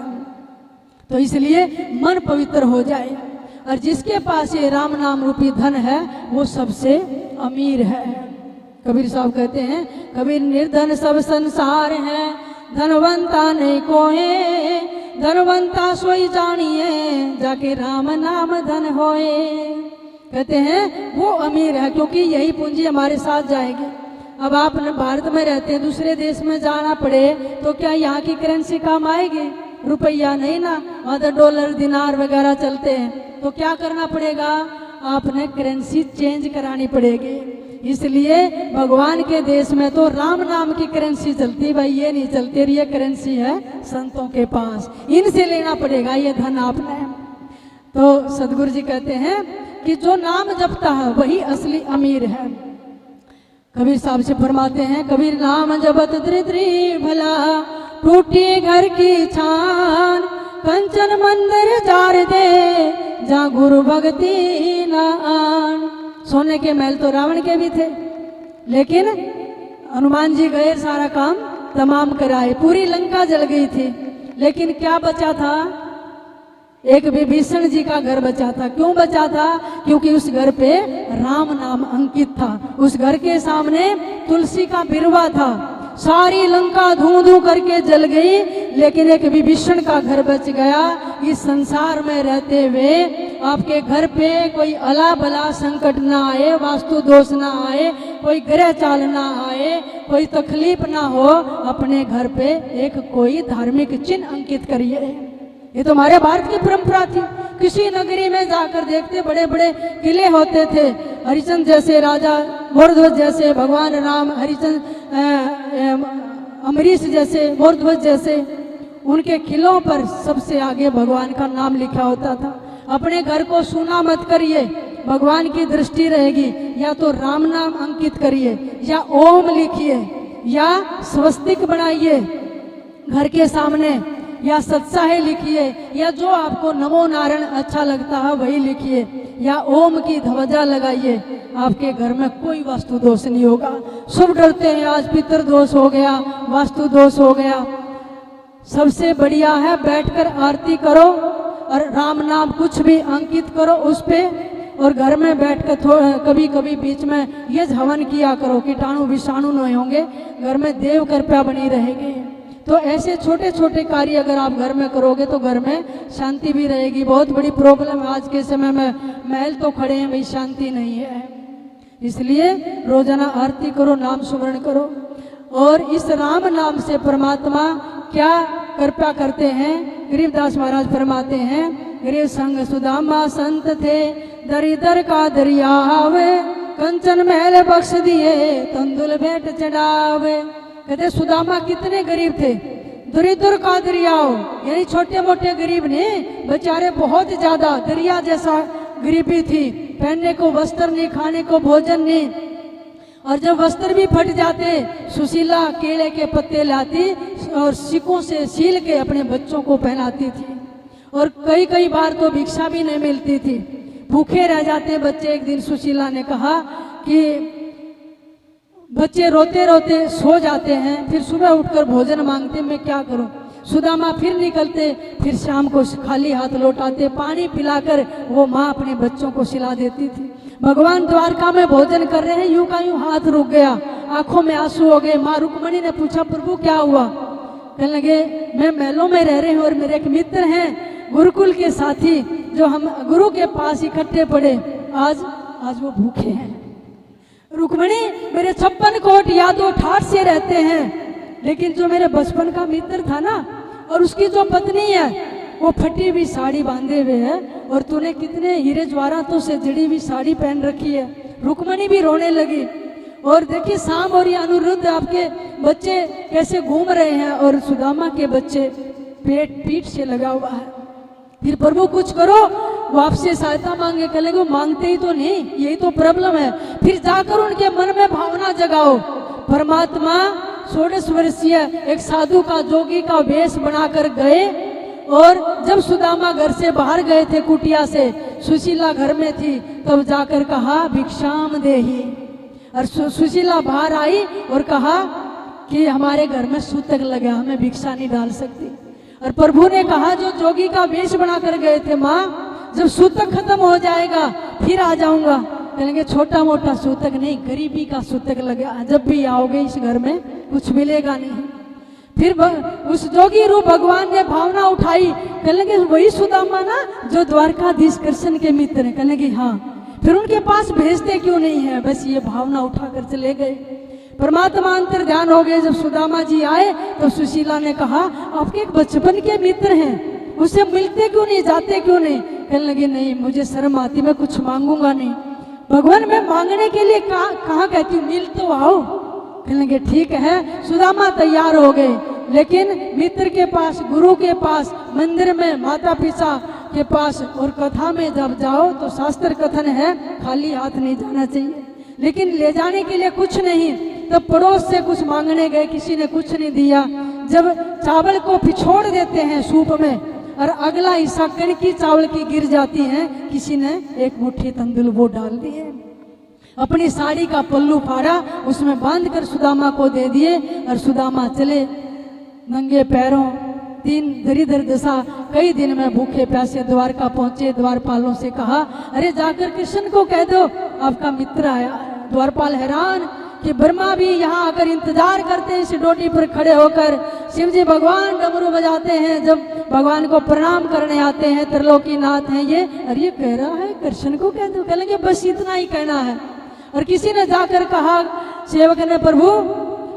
[SPEAKER 1] तो इसलिए मन पवित्र हो जाए। और जिसके पास ये राम नाम रूपी धन है वो सबसे अमीर है। कबीर साहब कहते हैं, कबीर निर्धन सब संसार है, धनवंता नहीं कोई, धनवंता सोई जानिए, जाके राम नाम धन होए। कहते हैं वो अमीर है क्योंकि यही पूंजी हमारे साथ जाएगी। अब आप भारत में रहते हैं, दूसरे देश में जाना पड़े तो क्या यहाँ की करेंसी काम आएगी? रुपया नहीं ना, वहाँ तो डॉलर दिनार वगैरह चलते हैं। तो क्या करना पड़ेगा? आपने करेंसी चेंज करानी पड़ेगी। इसलिए भगवान के देश में तो राम नाम की करेंसी चलती, भाई ये नहीं चलती। ये करेंसी है संतों के पास, इनसे लेना पड़ेगा ये धन आपने। तो सदगुरु जी कहते हैं कि जो नाम जपता है वही असली अमीर है। कबीर साहब से फरमाते हैं, कबीर नाम जपत दरिद्री भला, टूटी घर की छान, कंचन मंदिर जार दे, जा गुरु भक्ति न आन। सोने के महल तो रावण के भी थे, लेकिन हनुमान जी गए सारा काम तमाम कराए। पूरी लंका जल गई थी, लेकिन क्या बचा था? एक विभीषण जी का घर बचा था। क्यों बचा था? क्योंकि उस घर पे राम नाम अंकित था। उस घर के सामने तुलसी का बिरवा था। सारी लंका धू धू करके जल गई, लेकिन एक विभीषण का घर बच गया। इस संसार में रहते हुए आपके घर पे कोई अला बला संकट ना आए, वास्तु दोष ना आए, कोई ग्रह चाल ना आए, कोई तकलीफ ना हो। अपने घर पे एक कोई धार्मिक चिन्ह अंकित करिए। ये तो हमारे भारत की परंपरा थी। किसी नगरी में जाकर देखते बड़े बड़े किले होते थे, हरिचंद जैसे राजा, मोरध्वज जैसे भगवान राम, हरिचंद अमरीश जैसे, मोरध्वज जैसे, उनके किलों पर सबसे आगे भगवान का नाम लिखा होता था। अपने घर को सूना मत करिए, भगवान की दृष्टि रहेगी। या तो राम नाम अंकित करिए, या ओम लिखिए, या स्वस्तिक बनाइए घर के सामने, या सत्साहे लिखिए, या जो आपको नमो नारायण अच्छा लगता है वही लिखिए, या ओम की ध्वजा लगाइए। आपके घर में कोई वास्तु दोष नहीं होगा। सब डरते हैं आज पितृ दोष हो गया, वास्तु दोष हो गया। सबसे बढ़िया है बैठकर आरती करो और राम नाम कुछ भी अंकित करो उस पे, और घर में बैठकर कभी कभी बीच में ये हवन किया करो, कीटाणु विषाणु नहीं होंगे, घर में देव कृपा बनी रहेगी। तो ऐसे छोटे छोटे कार्य अगर आप घर में करोगे तो घर में शांति भी रहेगी। बहुत बड़ी प्रॉब्लम है आज के समय में, महल तो खड़े हैं भाई, शांति नहीं है। इसलिए रोजाना आरती करो, नाम सुमरण करो। और इस राम नाम से परमात्मा क्या कृपा करते हैं? गरीबदास महाराज फरमाते हैं, गरीब संग सुदामा संत थे, दरिदर का दरियावे, कंचन महल बख्श दिए, तंदुल भेंट चढ़ावे। कहते सुदामा कितने गरीब थे, दरिद्र का दरियाओ, यानी छोटे मोटे गरीब ने, बेचारे बहुत ज्यादा दरिया जैसा गरीबी थी। पहनने को वस्त्र नहीं, खाने को भोजन नहीं, और जब वस्त्र भी फट जाते सुशीला केले के पत्ते लाती और सिक्कों से सील के अपने बच्चों को पहनाती थी। और कई कई बार तो भिक्षा भी नहीं मिलती थी, भूखे रह जाते बच्चे। एक दिन सुशीला ने कहा कि बच्चे रोते रोते सो जाते हैं, फिर सुबह उठकर भोजन मांगते, मैं क्या करूं? सुदामा फिर निकलते, फिर शाम को खाली हाथ लौटाते, पानी पिलाकर वो माँ अपने बच्चों को सिला देती थी। भगवान द्वारका में भोजन कर रहे हैं, यूं का यूं हाथ रुक गया, आंखों में आंसू हो गए। माँ रुक्मणी ने पूछा, प्रभु क्या हुआ? कहने लगे, मैं महलों में रह रहे हूँ और मेरे एक मित्र हैं गुरुकुल के साथी, जो हम गुरु के पास इकट्ठे पड़े, आज वो भूखे हैं। रुक्मणी, मेरे 56 कोट यादव ठाठ से रहते हैं, लेकिन जो मेरे बचपन का मित्र था ना, और उसकी जो पत्नी है वो फटी हुई साड़ी बांधे हुए है, और तूने कितने हीरे ज्वारातों से जड़ी हुई साड़ी पहन रखी है। रुक्मणी भी रोने लगी। और देखिए शाम और ये अनिरुद्ध आपके बच्चे कैसे घूम रहे हैं, और सुदामा के बच्चे पीठ से लगा हुआ है। फिर प्रभु कुछ करो, वो आपसे सहायता मांगे। कह वो मांगते ही तो नहीं, यही तो प्रॉब्लम है। फिर जाकर उनके मन में भावना जगाओ। परमात्मा 16 वर्षीय एक साधु का, जोगी का वेश बनाकर गए, और जब सुदामा घर से बाहर गए थे कुटिया से, सुशीला घर में थी, तब जाकर कहा भिक्षाम देहि। और सुशीला बाहर आई और कहा कि हमारे घर में सूतक लगा, हमें भिक्षा नहीं डाल सकती। और प्रभु ने कहा, जो जोगी का वेश बनाकर गए थे, माँ जब सूतक खत्म हो जाएगा फिर आ जाऊंगा। कहेंगे छोटा मोटा सूतक नहीं, गरीबी का सूतक लगा, जब भी आओगे इस घर में कुछ मिलेगा नहीं। फिर उस जोगी रूप भगवान ने भावना उठाई। कहेंगे वही सुदामा ना जो द्वारकाधीश कृष्ण के मित्र हैं? कहेंगे हाँ। फिर उनके पास भेजते क्यों नहीं है? बस ये भावना उठाकर चले गए। परमात्मा अंतर ध्यान हो गए। जब सुदामा जी आए तो सुशीला ने कहा, आपके एक बचपन के मित्र हैं, उससे मिलते क्यों नहीं, जाते क्यों नहीं? कहने लगी नहीं मुझे शर्म आती, मैं कुछ मांगूंगा नहीं। भगवान मैं मांगने के लिए कहाँ कहती हूँ, मिल तो आओ। कहने लगे ठीक है। सुदामा तैयार हो गए, लेकिन मित्र के पास, गुरु के पास, मंदिर में, माता पिता के पास और कथा में जब जाओ तो शास्त्र कथन है खाली हाथ नहीं जाना चाहिए, लेकिन ले जाने के लिए कुछ नहीं। तब पड़ोस से कुछ मांगने गए, किसी ने कुछ नहीं दिया। जब चावल को पिछोड़ देते हैं सूप में और अगला हिस्सा कणकी चावल की गिर जाती है, किसी ने एक मुट्ठी तंदुल वो डाल दिए। अपनी साड़ी का पल्लू फाड़ा, उसमें बांध कर सुदामा को दे दिए और सुदामा चले नंगे पैरों, 3 दरिद्र दशा, कई दिन में भूखे प्यासे द्वारका पहुंचे। द्वारपालों से कहा अरे जाकर कृष्ण को कह दो आपका मित्र आया है। द्वारपाल हैरान कि ब्रह्मा भी यहाँ आकर इंतजार करते हैं, इस डोटी पर खड़े होकर। शिव जी भगवान डमरू बजाते हैं, जब भगवान को प्रणाम करने आते हैं, त्रिलोकीनाथ हैं ये। और ये कह रहा है कृष्ण को कह दो, कह लेंगे बस इतना ही कहना है। और किसी ने जाकर कहा सेवक ने प्रभु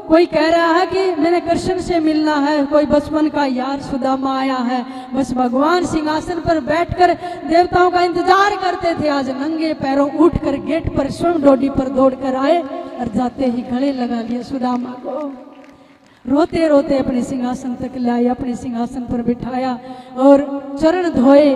[SPEAKER 1] कोई कह रहा है कि मैंने कृष्ण से मिलना है, कोई बचपन का यार सुदामा आया है। बस भगवान सिंहासन पर बैठकर देवताओं का इंतजार करते थे, आज नंगे पैरों उठकर गेट पर स्वयं डोडी पर दौड़कर आए और जाते ही गले लगा लिए सुदामा को। रोते रोते अपने सिंहासन तक लाए, अपने सिंहासन पर बिठाया और चरण धोए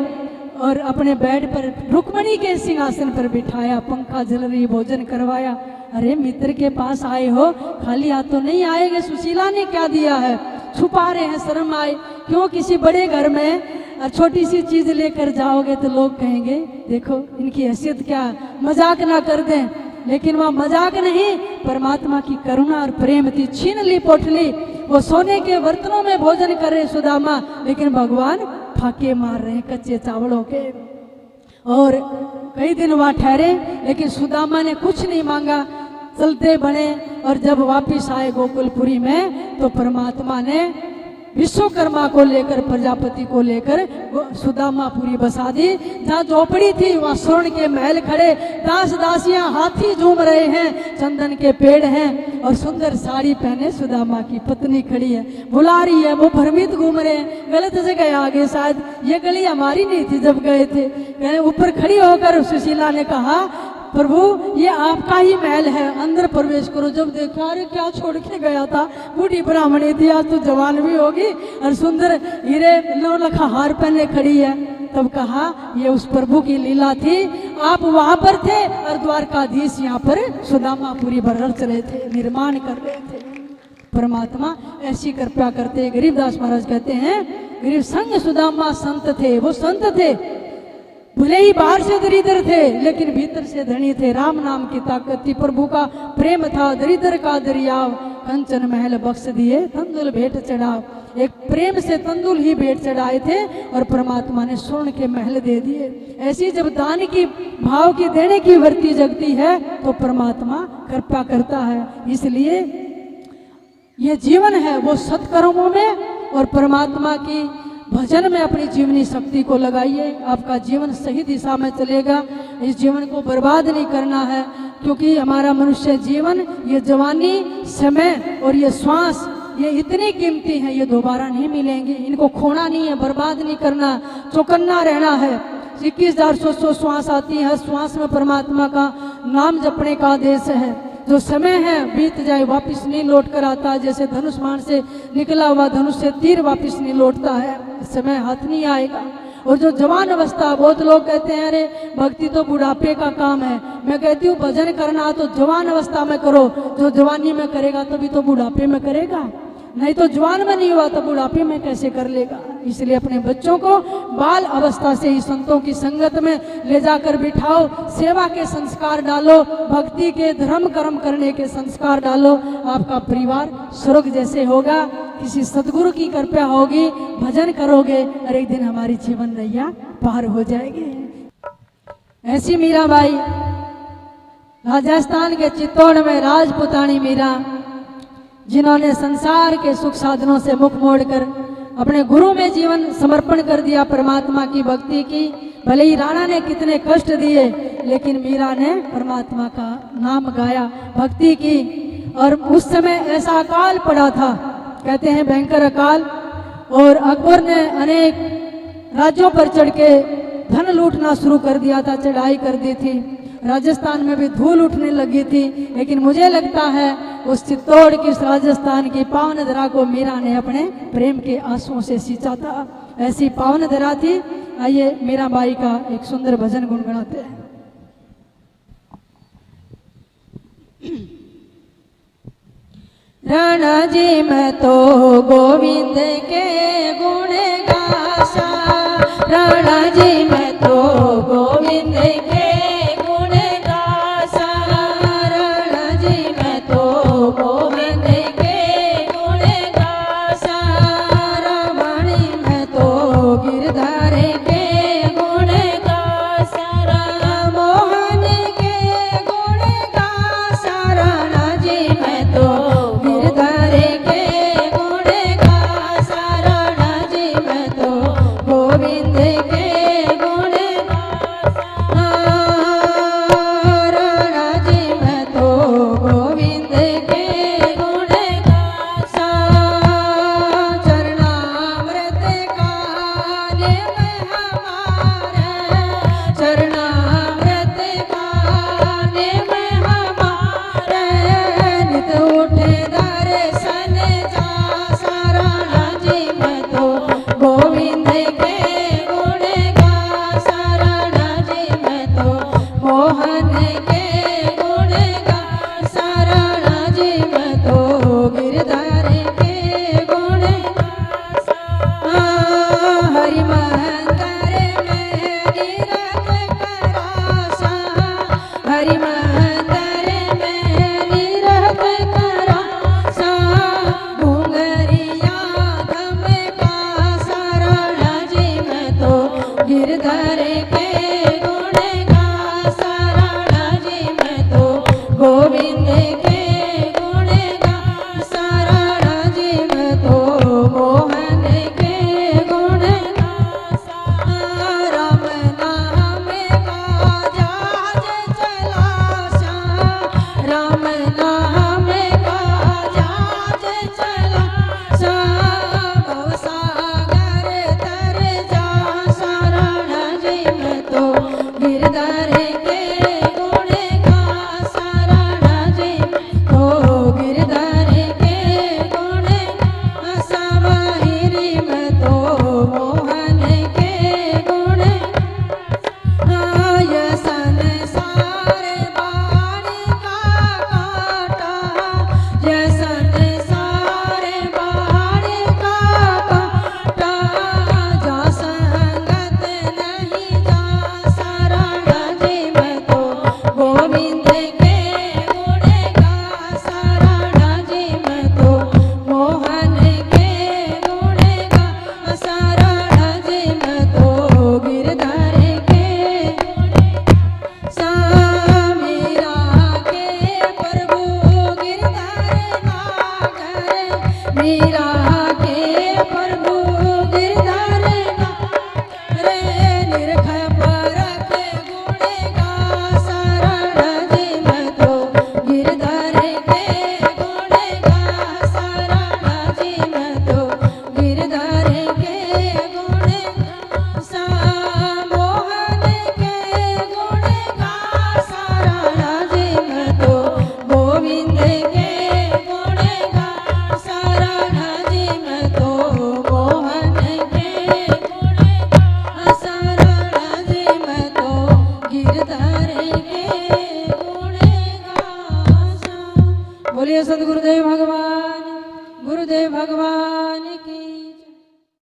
[SPEAKER 1] और अपने बेड पर रुक्मणी के सिंहासन पर बिठाया, पंखा झलरी भोजन करवाया। अरे मित्र के पास आए हो, खाली हाथ तो नहीं आएंगे, सुशीला ने क्या दिया है, छुपा रहे हैं, शर्म आए क्यों। किसी बड़े घर में छोटी सी चीज लेकर जाओगे तो लोग कहेंगे देखो इनकी हैसियत क्या, मजाक ना कर दें। लेकिन वह मजाक नहीं, परमात्मा की करुणा और प्रेम थी। छीन ली पोटली, वो सोने के बर्तनों में भोजन कर रहे सुदामा, लेकिन भगवान फाके मार रहे हैं कच्चे चावलों के। और कई दिन वहां ठहरे, लेकिन सुदामा ने कुछ नहीं मांगा, चलते बने। और जब वापिस आए गोकुलपुरी में तो परमात्मा ने विश्वकर्मा को लेकर, प्रजापति को लेकर सुदामापुरी बसा दी। जहाँ झोपड़ी थी वहाँ स्वर्ण के महल खड़े, दास दासियां हाथी झूम रहे हैं, चंदन के पेड़ हैं और सुंदर साड़ी पहने सुदामा की पत्नी खड़ी है, बुला रही है। वो भ्रमित घूम रहे हैं, गलत जगह आगे, शायद ये गली हमारी नहीं थी जब गए थे। ऊपर खड़ी होकर सुशीला ने कहा प्रभु ये आपका ही महल है, अंदर प्रवेश करो। जब देखा अरे क्या छोड़ के गया था, बूढ़ी ब्राह्मणी थी, आज तो जवान भी होगी और सुंदर हीरे नौलखा हार पहने खड़ी है। तब कहा ये उस प्रभु की लीला थी, आप वहां पर थे और द्वारकाधीश यहाँ पर सुदामापुरी पर चले थे, निर्माण कर रहे थे। परमात्मा ऐसी कृपा करते। गरीबदास महाराज कहते हैं गरीब संग सुदामा संत थे, वो संत थे, भले ही बाहर से दरिद्र थे लेकिन भीतर से धनी थे। राम नाम की ताकत थी, प्रभु का प्रेम था, दरिद्र का दरियाव, कंचन महल बख्श दिए, तंदुल भेंट चढ़ाओ। एक प्रेम से तंदुल ही भेंट चढ़ाए थे और परमात्मा ने स्वर्ण के महल दे दिए। ऐसी जब दान की भाव की देने की वृत्ति जगती है तो परमात्मा कृपा करता है। इसलिए ये जीवन है वो सत्कर्मों में और परमात्मा की भजन में अपनी जीवनी शक्ति को लगाइए, आपका जीवन सही दिशा में चलेगा। इस जीवन को बर्बाद नहीं करना है, क्योंकि हमारा मनुष्य जीवन, ये जवानी, समय और ये श्वास, ये इतनी कीमती हैं, ये दोबारा नहीं मिलेंगे। इनको खोना नहीं है, बर्बाद नहीं करना, चौकन्ना रहना है। 21,000 श्वास आती है, हर श्वास में परमात्मा का नाम जपने का आदेश है। जो समय है बीत जाए वापस नहीं लौट कर आता, जैसे धनुष बाण से निकला हुआ धनुष से तीर वापस नहीं लौटता है, समय हाथ नहीं आएगा। और जो जवान अवस्था, बहुत लोग कहते हैं अरे भक्ति तो बुढ़ापे का काम है। मैं कहती हूँ भजन करना तो जवान अवस्था में करो, जो जवानी में करेगा तभी तो बुढ़ापे में करेगा, नहीं तो जवान में नहीं हुआ तो बुढ़ापे में कैसे कर लेगा। इसलिए अपने बच्चों को बाल अवस्था से ही संतों की संगत में ले जाकर बिठाओ, सेवा के संस्कार डालो, भक्ति के धर्म कर्म करने के संस्कार डालो, आपका परिवार स्वर्ग जैसे होगा। किसी सदगुरु की कृपा होगी, भजन करोगे और एक दिन हमारी जीवन नैया पार हो जाएगी। ऐसी मीराबाई राजस्थान के चित्तौड़ में राजपुतानी मीरा, जिन्होंने संसार के सुख साधनों से मुख मोड़कर अपने गुरु में जीवन समर्पण कर दिया, परमात्मा की भक्ति की। भले ही राणा ने कितने कष्ट दिए, लेकिन मीरा ने परमात्मा का नाम गाया, भक्ति की। और उस समय ऐसा अकाल पड़ा था, कहते हैं भयंकर अकाल, और अकबर ने अनेक राज्यों पर चढ़ के धन लूटना शुरू कर दिया था, चढ़ाई कर दी थी, राजस्थान में भी धूल उठने लगी थी। लेकिन मुझे लगता है उस चित्तौड़ की, उस राजस्थान की पावन धरा को मीरा ने अपने प्रेम के आंसुओं से सींचा था। ऐसी पावन धरा थी। आइए मीरा बाई का एक सुंदर भजन गुनगुनाते हैं। रण जी में तो गो